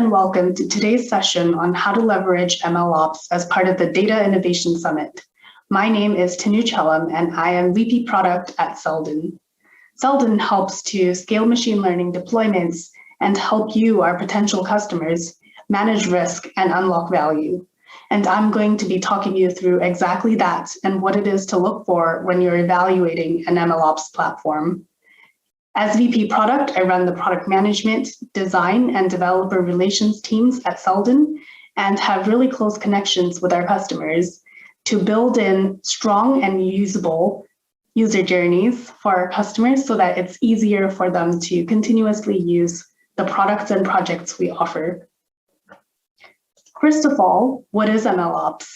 and welcome to today's session on how to leverage MLOps as part of the Data Innovation Summit. My name is Tanu Chellam, and I am VP Product at Seldon. Seldon helps to scale machine learning deployments and help you, our potential customers, manage risk and unlock value. And I'm going to be talking you through exactly that and what it is to look for when you're evaluating an MLOps platform. As VP Product, I run the product management, design, and developer relations teams at Seldon and have really close connections with our customers to build in strong and usable user journeys for our customers so that it's easier for them to continuously use the products and projects we offer. First of all, what is MLOps?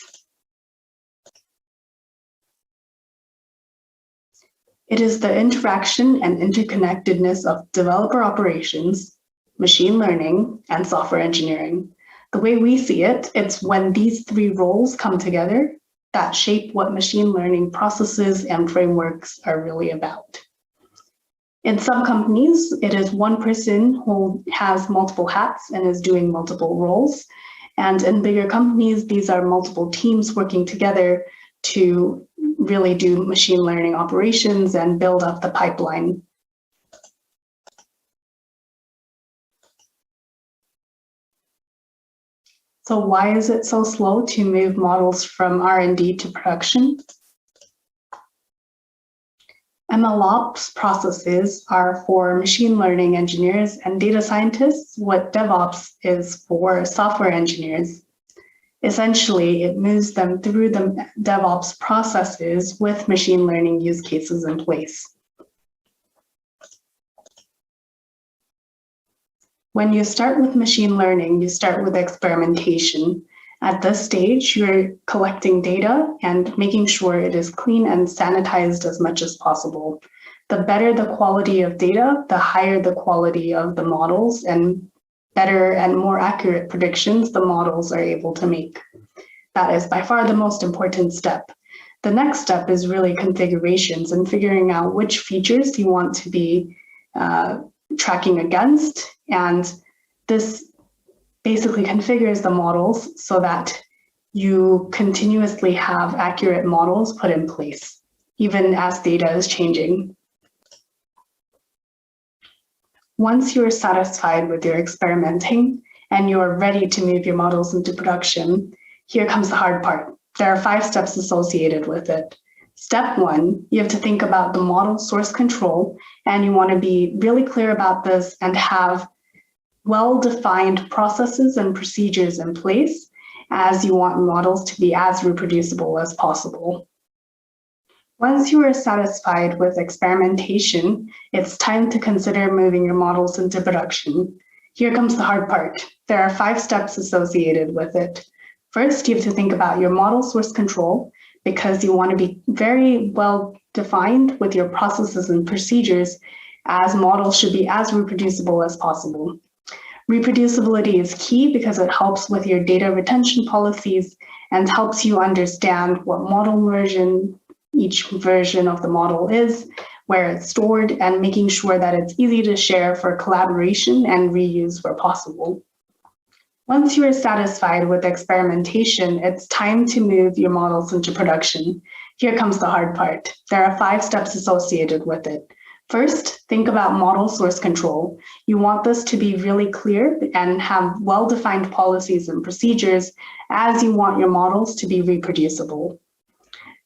It is the interaction and interconnectedness of developer operations, machine learning, and software engineering. The way we see it, it's when these three roles come together that shape what machine learning processes and frameworks are really about. In some companies, it is one person who has multiple hats and is doing multiple roles. And in bigger companies, these are multiple teams working together to really do machine learning operations and build up the pipeline. So why is it so slow to move models from R&D to production? MLOps processes are for machine learning engineers and data scientists, what DevOps is for software engineers. Essentially, it moves them through the DevOps processes with machine learning use cases in place. When you start with machine learning, you start with experimentation. At this stage, you're collecting data and making sure it is clean and sanitized as much as possible. The better the quality of data, the higher the quality of the models and better and more accurate predictions the models are able to make. That is by far the most important step. The next step is really configurations and figuring out which features you want to be tracking against. And this basically configures the models so that you continuously have accurate models put in place, even as data is changing. Once you're satisfied with your experimenting and you're ready to move your models into production, here comes the hard part. There are 5 steps associated with it. Step 1, you have to think about the model source control, and you want to be really clear about this and have well-defined processes and procedures in place as you want models to be as reproducible as possible. Once you are satisfied with experimentation, it's time to consider moving your models into production. Here comes the hard part. There are 5 steps associated with it. First, you have to think about your model source control because you want to be very well defined with your processes and procedures as models should be as reproducible as possible. Reproducibility is key because it helps with your data retention policies and helps you understand what model version each version of the model is, where it's stored, and making sure that it's easy to share for collaboration and reuse where possible. Once you are satisfied with experimentation, it's time to move your models into production. Here comes the hard part. There are 5 steps associated with it. First, think about model source control. You want this to be really clear and have well-defined policies and procedures as you want your models to be reproducible.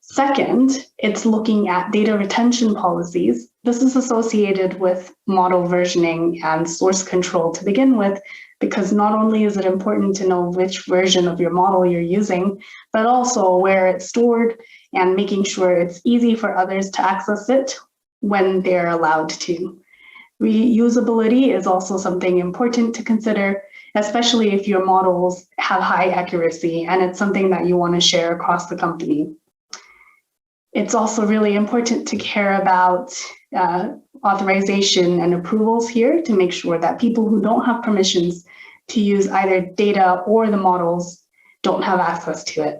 Second, it's looking at data retention policies. This is associated with model versioning and source control to begin with, because not only is it important to know which version of your model you're using, but also where it's stored and making sure it's easy for others to access it when they're allowed to. Reusability is also something important to consider, especially if your models have high accuracy and it's something that you want to share across the company. It's also really important to care about authorization and approvals here to make sure that people who don't have permissions to use either data or the models don't have access to it.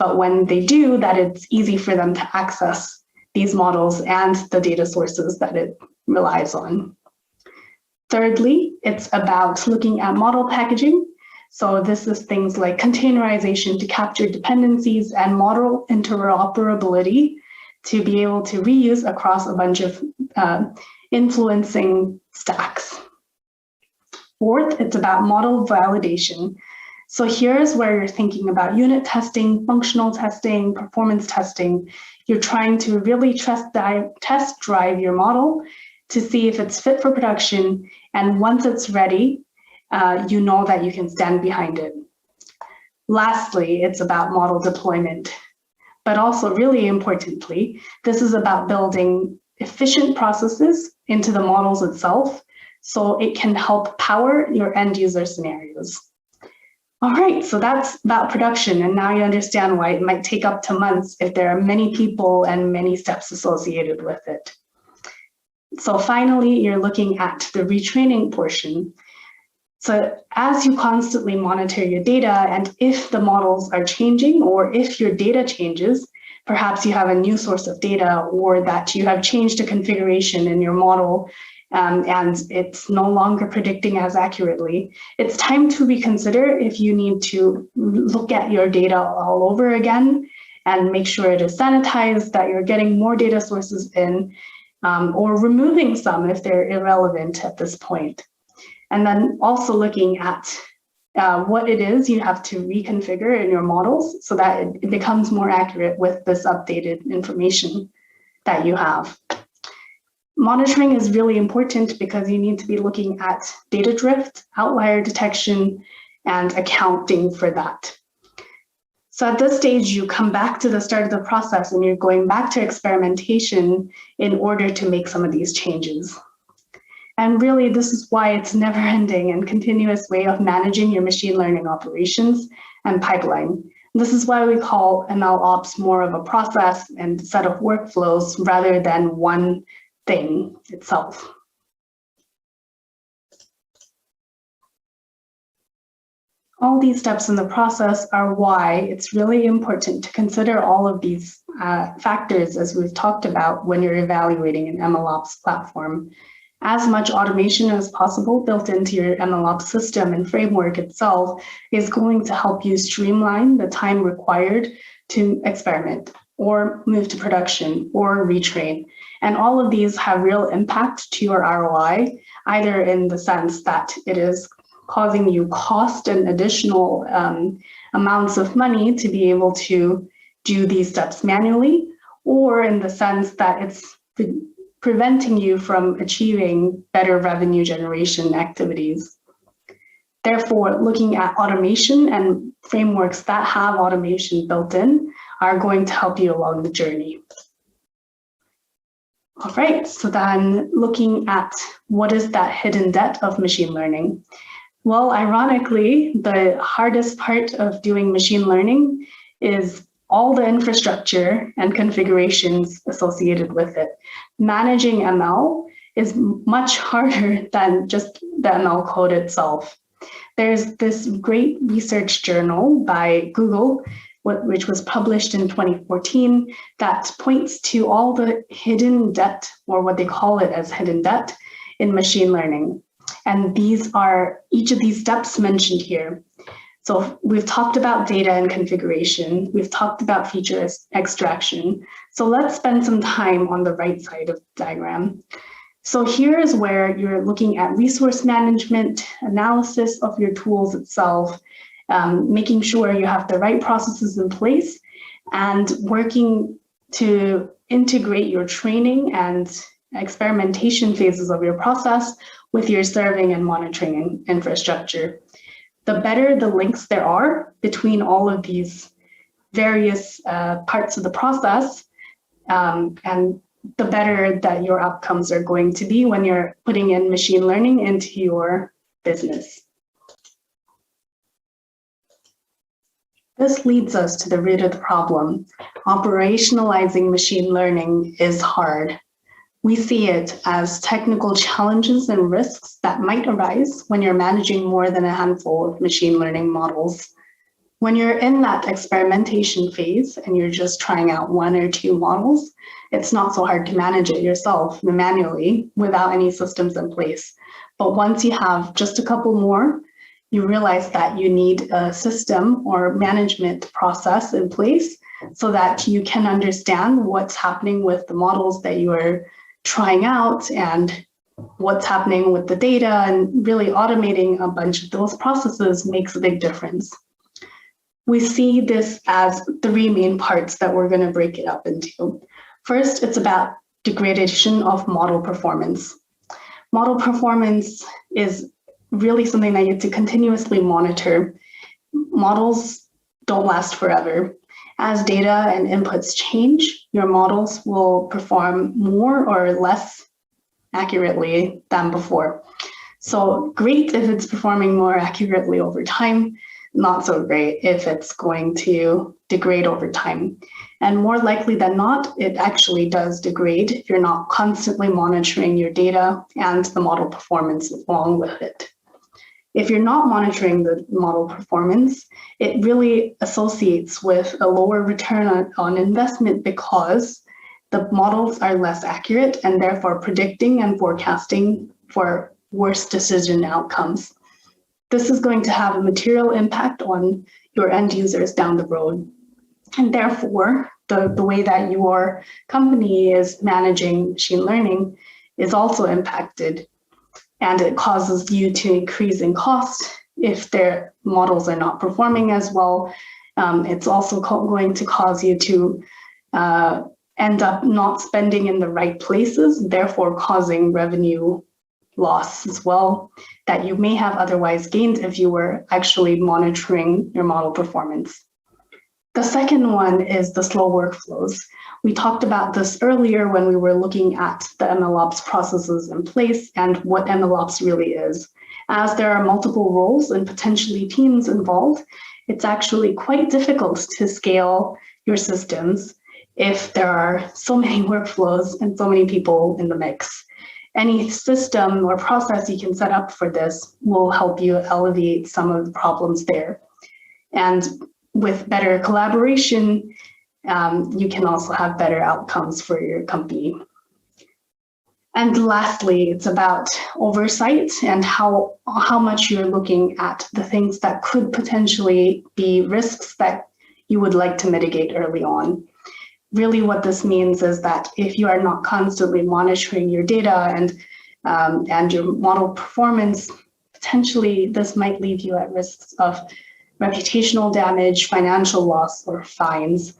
But when they do, that it's easy for them to access these models and the data sources that it relies on. Thirdly, it's about looking at model packaging. So this is things like containerization to capture dependencies and model interoperability to be able to reuse across a bunch of influencing stacks. Fourth, it's about model validation. So here's where you're thinking about unit testing, functional testing, performance testing. You're trying to really test drive your model to see if it's fit for production. And once it's ready, you know that you can stand behind it. Lastly, it's about model deployment. But also, really importantly, this is about building efficient processes into the models itself so it can help power your end user scenarios. All right, so that's about production, and now you understand why it might take up to months if there are many people and many steps associated with it. So finally, you're looking at the retraining portion. So as you constantly monitor your data, and if the models are changing or if your data changes, perhaps you have a new source of data or that you have changed a configuration in your model and it's no longer predicting as accurately, it's time to reconsider if you need to look at your data all over again and make sure it is sanitized, that you're getting more data sources in, or removing some if they're irrelevant at this point. And then also looking at what it is you have to reconfigure in your models so that it becomes more accurate with this updated information that you have. Monitoring is really important because you need to be looking at data drift, outlier detection, and accounting for that. So at this stage, you come back to the start of the process and you're going back to experimentation in order to make some of these changes. And really, this is why it's never ending and continuous way of managing your machine learning operations and pipeline. This is why we call MLOps more of a process and set of workflows rather than one thing itself. All these steps in the process are why it's really important to consider all of these factors as we've talked about when you're evaluating an MLOps platform. As much automation as possible built into your MLOps system and framework itself is going to help you streamline the time required to experiment or move to production or retrain. And all of these have real impact to your ROI, either in the sense that it is causing you cost and additional amounts of money to be able to do these steps manually, or in the sense that it's preventing you from achieving better revenue generation activities. Therefore, looking at automation and frameworks that have automation built in are going to help you along the journey. All right, so then looking at what is that hidden debt of machine learning? Well, ironically, the hardest part of doing machine learning is all the infrastructure and configurations associated with it. Managing ML is much harder than just the ML code itself. There's this great research journal by Google, which was published in 2014, that points to all the hidden debt, or what they call it as hidden debt, in machine learning. And these are each of these steps mentioned here. So we've talked about data and configuration. We've talked about feature extraction. So let's spend some time on the right side of the diagram. So here is where you're looking at resource management, analysis of your tools itself, making sure you have the right processes in place, and working to integrate your training and experimentation phases of your process with your serving and monitoring infrastructure. The better the links there are between all of these various parts of the process, and the better that your outcomes are going to be when you're putting in machine learning into your business. This leads us to the root of the problem. Operationalizing machine learning is hard. We see it as technical challenges and risks that might arise when you're managing more than a handful of machine learning models. When you're in that experimentation phase and you're just trying out 1 or 2 models, it's not so hard to manage it yourself manually without any systems in place. But once you have just a couple more, you realize that you need a system or management process in place so that you can understand what's happening with the models that you are trying out and what's happening with the data, and really automating a bunch of those processes makes a big difference. We see this as 3 main parts that we're going to break it up into. First, it's about degradation of model performance. Model performance is really something that you have to continuously monitor. Models don't last forever. As data and inputs change, your models will perform more or less accurately than before. So great if it's performing more accurately over time, not so great if it's going to degrade over time. And more likely than not, it actually does degrade if you're not constantly monitoring your data and the model performance along with it. If you're not monitoring the model performance, it really associates with a lower return on investment because the models are less accurate and therefore predicting and forecasting for worse decision outcomes. This is going to have a material impact on your end users down the road. And therefore, the way that your company is managing machine learning is also impacted. And it causes you to increase in cost if their models are not performing as well. It's also going to cause you to end up not spending in the right places, therefore causing revenue loss as well that you may have otherwise gained if you were actually monitoring your model performance. The second one is the slow workflows. We talked about this earlier when we were looking at the MLOps processes in place and what MLOps really is. As there are multiple roles and potentially teams involved, it's actually quite difficult to scale your systems if there are so many workflows and so many people in the mix. Any system or process you can set up for this will help you alleviate some of the problems there. And with better collaboration, you can also have better outcomes for your company. And lastly, it's about oversight and how much you're looking at the things that could potentially be risks that you would like to mitigate early on. Really what this means is that if you are not constantly monitoring your data and your model performance, potentially this might leave you at risks of reputational damage, financial loss, or fines.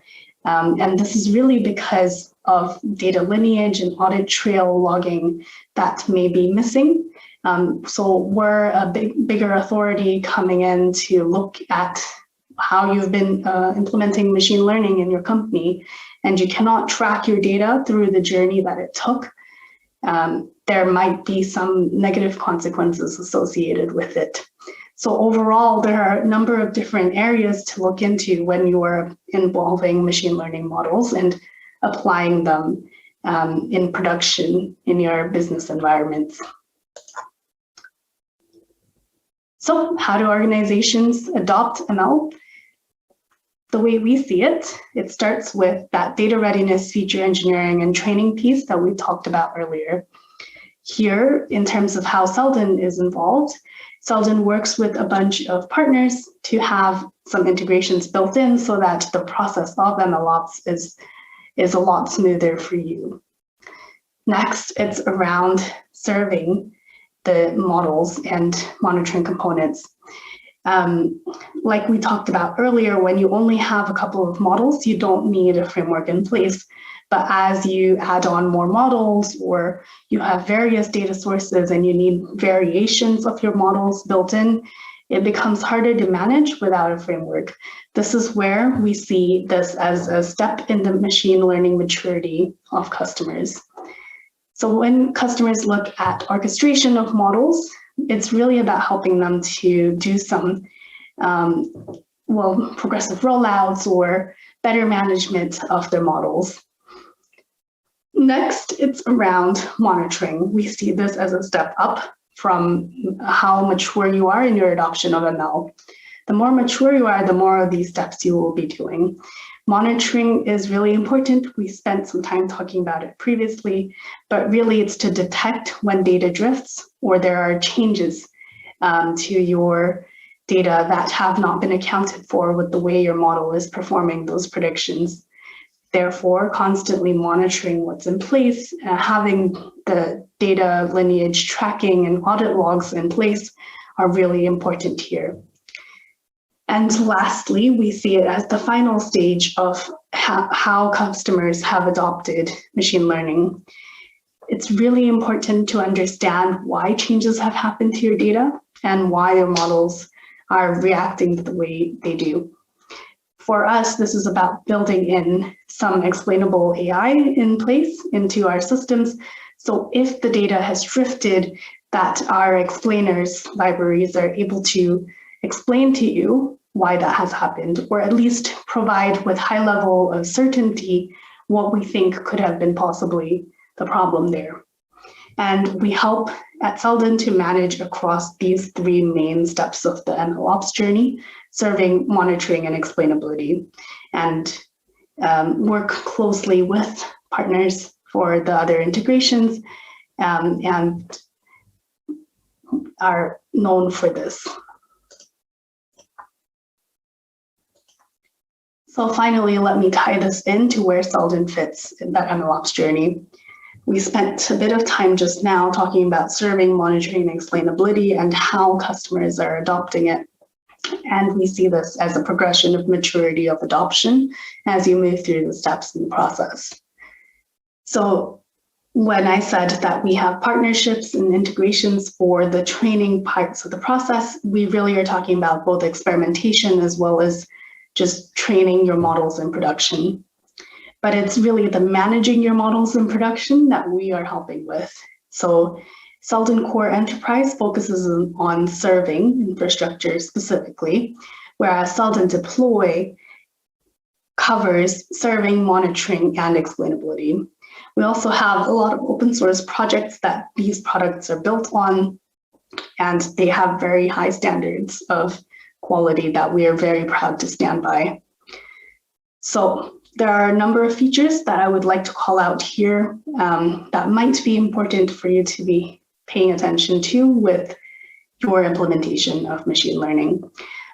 And this is really because of data lineage and audit trail logging that may be missing. So we're a bigger authority coming in to look at how you've been implementing machine learning in your company, and you cannot track your data through the journey that it took. There might be some negative consequences associated with it. So overall, there are a number of different areas to look into when you are involving machine learning models and applying them in production in your business environments. So how do organizations adopt ML? The way we see it, it starts with that data readiness, feature engineering, and training piece that we talked about earlier. Here, in terms of how Seldon is involved, Seldon works with a bunch of partners to have some integrations built in so that the process of MLOps is a lot smoother for you. Next, it's around serving the models and monitoring components. Like we talked about earlier, when you only have a couple of models, you don't need a framework in place. But as you add on more models or you have various data sources and you need variations of your models built in, it becomes harder to manage without a framework. This is where we see this as a step in the machine learning maturity of customers. So when customers look at orchestration of models, it's really about helping them to do some progressive rollouts or better management of their models. Next, it's around monitoring. We see this as a step up from how mature you are in your adoption of ML. The more mature you are, the more of these steps you will be doing. Monitoring is really important. We spent some time talking about it previously, but really it's to detect when data drifts or there are changes to your data that have not been accounted for with the way your model is performing those predictions. Therefore, constantly monitoring what's in place, having the data lineage tracking and audit logs in place are really important here. And lastly, we see it as the final stage of how customers have adopted machine learning. It's really important to understand why changes have happened to your data and why your models are reacting the way they do. For us, this is about building in some explainable AI in place into our systems. So if the data has drifted, that our explainers libraries are able to explain to you why that has happened, or at least provide with high level of certainty what we think could have been possibly the problem there. And we help at Seldon to manage across these three main steps of the MLOps journey, serving, monitoring, and explainability, and work closely with partners for the other integrations and are known for this. So finally, let me tie this into where Seldon fits in that MLOps journey. We spent a bit of time just now talking about serving, monitoring, and explainability and how customers are adopting it. And we see this as a progression of maturity of adoption as you move through the steps in the process. So when I said that we have partnerships and integrations for the training parts of the process, we really are talking about both experimentation as well as just training your models in production. But it's really the managing your models in production that we are helping with. So Seldon Core Enterprise focuses on serving infrastructure specifically, whereas Seldon Deploy covers serving, monitoring, and explainability. We also have a lot of open source projects that these products are built on, and they have very high standards of quality that we are very proud to stand by. So there are a number of features that I would like to call out here that might be important for you to be paying attention to with your implementation of machine learning.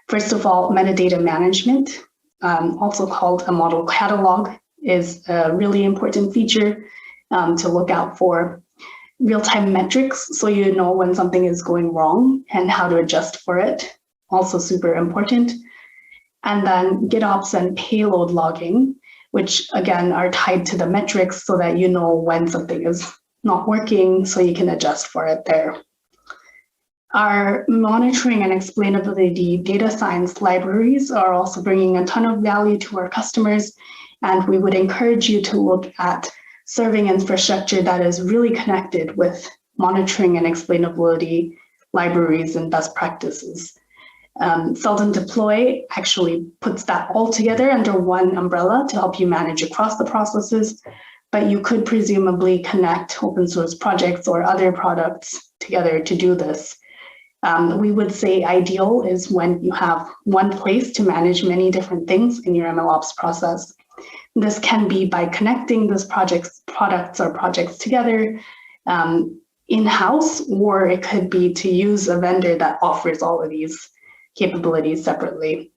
First of all, metadata management, also called a model catalog, is a really important feature to look out for. Real-time metrics, so you know when something is going wrong and how to adjust for it, also super important. And then GitOps and payload logging, which again are tied to the metrics so that you know when something is not working so you can adjust for it there. Our monitoring and explainability data science libraries are also bringing a ton of value to our customers, and we would encourage you to look at serving infrastructure that is really connected with monitoring and explainability libraries and best practices. Seldon Deploy actually puts that all together under one umbrella to help you manage across the processes, but you could presumably connect open source projects or other products together to do this. We would say ideal is when you have one place to manage many different things in your MLOps process. This can be by connecting those products or projects together in-house, or it could be to use a vendor that offers all of these capabilities separately.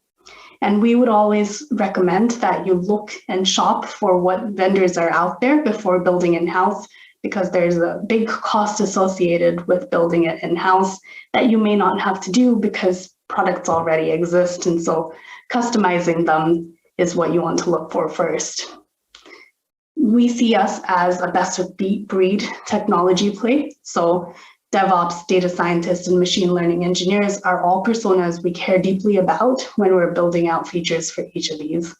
And we would always recommend that you look and shop for what vendors are out there before building in-house, because there's a big cost associated with building it in-house that you may not have to do because products already exist. And so customizing them is what you want to look for first. We see us as a best of breed technology play. So DevOps, data scientists, and machine learning engineers are all personas we care deeply about when we're building out features for each of these.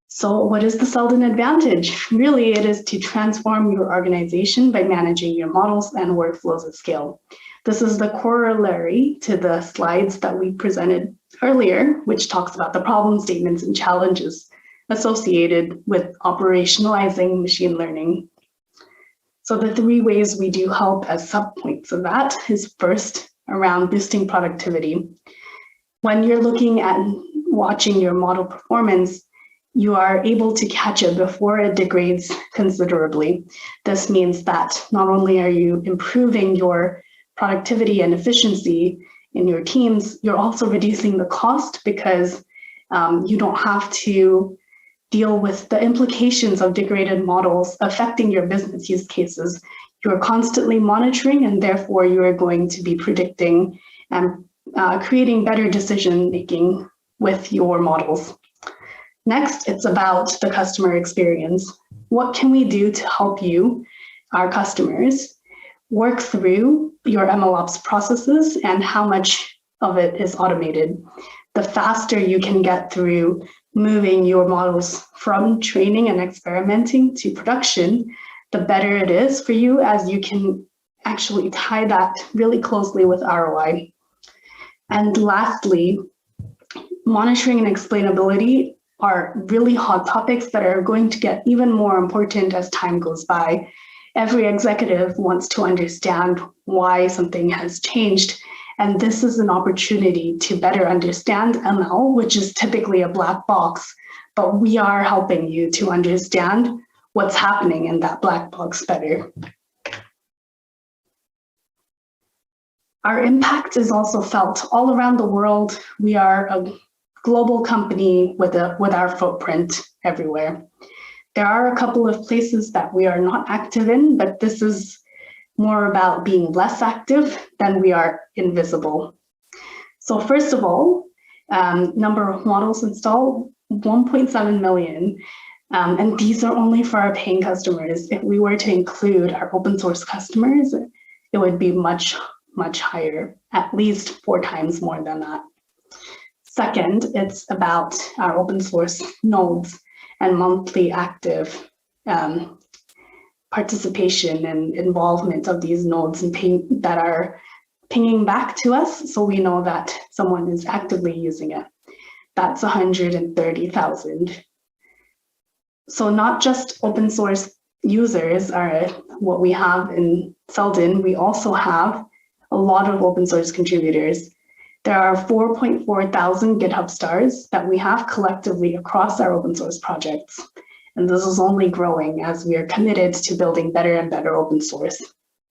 So what is the Seldon Advantage? Really, it is to transform your organization by managing your models and workflows at scale. This is the corollary to the slides that we presented earlier, which talks about the problem statements and challenges associated with operationalizing machine learning. So the three ways we do help as subpoints of that is first, around boosting productivity. When you're looking at watching your model performance, you are able to catch it before it degrades considerably. This means that not only are you improving your productivity and efficiency in your teams, you're also reducing the cost because you don't have to deal with the implications of degraded models affecting your business use cases. You're constantly monitoring, and therefore you are going to be predicting and creating better decision-making with your models. Next, it's about the customer experience. What can we do to help you, our customers, work through your MLOps processes and how much of it is automated? The faster you can get through moving your models from training and experimenting to production, the better it is for you, as you can actually tie that really closely with ROI. And lastly, monitoring and explainability are really hot topics that are going to get even more important as time goes by. Every executive wants to understand why something has changed, and this is an opportunity to better understand ML, which is typically a black box, but we are helping you to understand what's happening in that black box better. Our impact is also felt all around the world. We are a global company with our footprint everywhere. There are a couple of places that we are not active in, but this is more about being less active than we are invisible. So first of all, number of models installed, 1.7 million. And these are only for our paying customers. If we were to include our open source customers, it would be much, much higher, at least 4 times more than that. Second, it's about our open source nodes and monthly active participation and involvement of these nodes and that are pinging back to us, so we know that someone is actively using it. That's 130,000. So not just open source users are what we have in Seldon, we also have a lot of open source contributors. There are 4.4 thousand GitHub stars that we have collectively across our open source projects. And this is only growing as we are committed to building better and better open source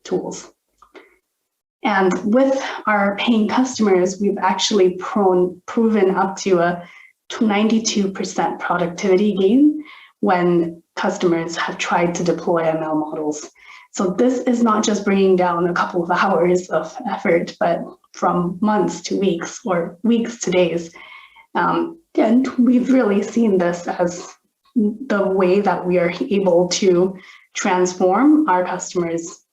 tools. And with our paying customers, we've actually proven up to a 92% productivity gain when customers have tried to deploy ML models. So this is not just bringing down a couple of hours of effort, but from months to weeks or weeks to days. And we've really seen this as the way that we are able to transform our customers'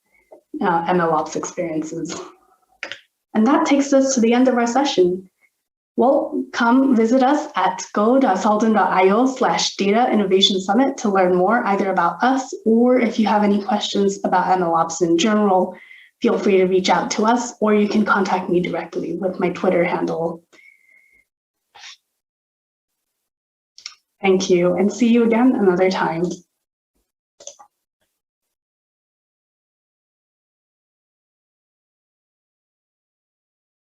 MLOps experiences. And that takes us to the end of our session. Well, come visit us at go.seldon.io/Data Innovation Summit to learn more either about us, or if you have any questions about MLOps in general, feel free to reach out to us, or you can contact me directly with my Twitter handle. Thank you, and see you again another time.